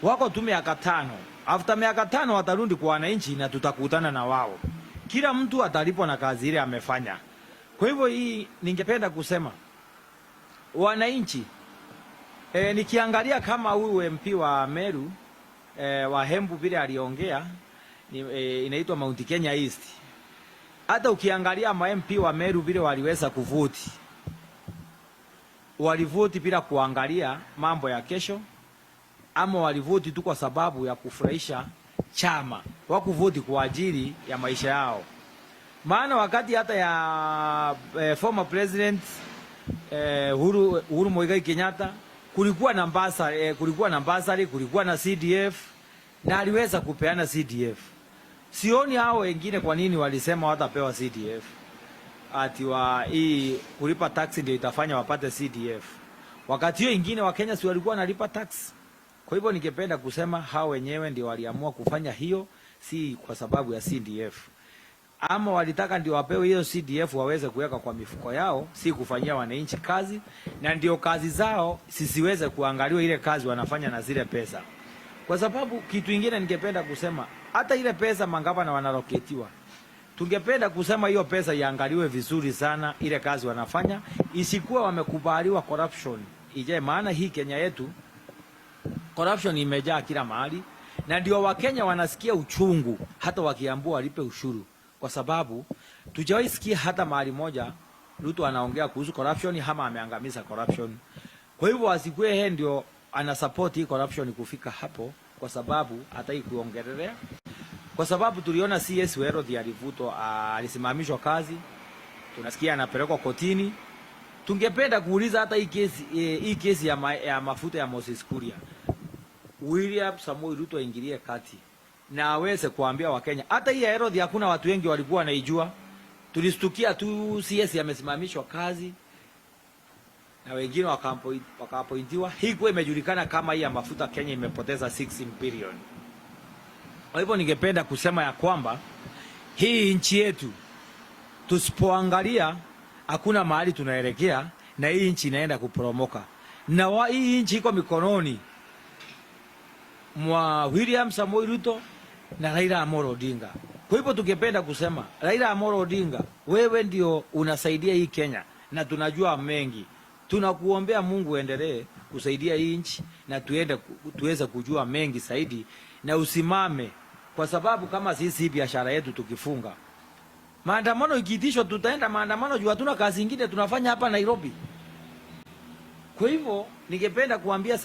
wako tu miaka 5. After miaka 5 watarudi kwa wananchi na tutakutana na wao. Kila mtu atalipwa na kazi ile amefanya. Kwa hivyo hii ningependa kusema wananchi, nikiangalia kama huyu MP wa Meru wa Hembu vile aliongea, inaitwa Mount Kenya East. Hata ukiangalia ma MP wa Meru vile waliweza kuvuti, walivuti bila kuangalia mambo ya kesho, ama walivuti tu kwa sababu ya kufurahisha chama, wakuvuti kwa ajili ya maisha yao. Maana wakati hata ya former president Uhuru Muigai Kenyatta kulikuwa na basari, kulikuwa na CDF na aliweza kupeana CDF. Sioni hao wengine kwa nini walisema watapewa CDF. Ati hii kulipa tax ndio itafanya wapate CDF. Wakati hiyo ingine wa Kenya si walikuwa nalipa tax. Kwa hivyo ningependa kusema hao wenyewe ndio waliamua kufanya hiyo, si kwa sababu ya CDF. Ama walitaka ndio wapewe hiyo CDF waweze kuweka kwa mifuko yao, si kufanyia wananchi kazi, na ndio kazi zao sisiweze kuangaliwa ile kazi wanafanya na zile pesa. Kwa sababu kitu kingine ningependa kusema, hata ile pesa mangavana wanaloketiwa, tungependa kusema hiyo pesa iangaliwe vizuri sana, ile kazi wanafanya isikuwa wamekubaliwa corruption. Maana hii Kenya yetu corruption imejaa kila mahali, na ndio Wakenya wanasikia uchungu hata wakiambiwa walipe ushuru, kwa sababu tujawahi sikia hata mahali moja Ruto anaongea kuhusu corruption ama ameangamiza corruption. Kwa hivyo asikue yeye ndio ana support hii corruption kufika hapo, kwa sababu hataki kuongelelea. Kwa sababu tuliona CS Werodi alivutwa, alisimamishwa kazi, tunasikia anapelekwa kotini. Tungependa kuuliza hata hii kesi ya mafuta ya Moses Kuria, William Samoei Ruto aingilie kati na aweze kuambia Wakenya. Hata hii Herod hakuna watu wengi walikuwa wanaijua. Tulistukia tu CS amesimamishwa kazi na wengine wakapointiwa. Hii kwa imejulikana kama hii ya mafuta Kenya imepoteza 16 billion. Kwa hivyo ningependa kusema ya kwamba hii nchi yetu tusipoangalia hakuna mahali tunaelekea, na hii nchi inaenda kuporomoka. Na hii nchi iko mikononi mwa William Samoei Ruto na Raila Odinga. Kwa hivyo tungependa kusema Raila Odinga, wewe ndio unasaidia hii Kenya na tunajua mengi. Tunakuombea Mungu endelee kusaidia hii nchi na tuweze kujua mengi zaidi, na usimame, kwa sababu kama sisi biashara yetu tukifunga, maandamano ikiitishwa tutaenda maandamano juu hatuna kazi nyingine tunafanya hapa Nairobi. Kwa hivyo ningependa kuambia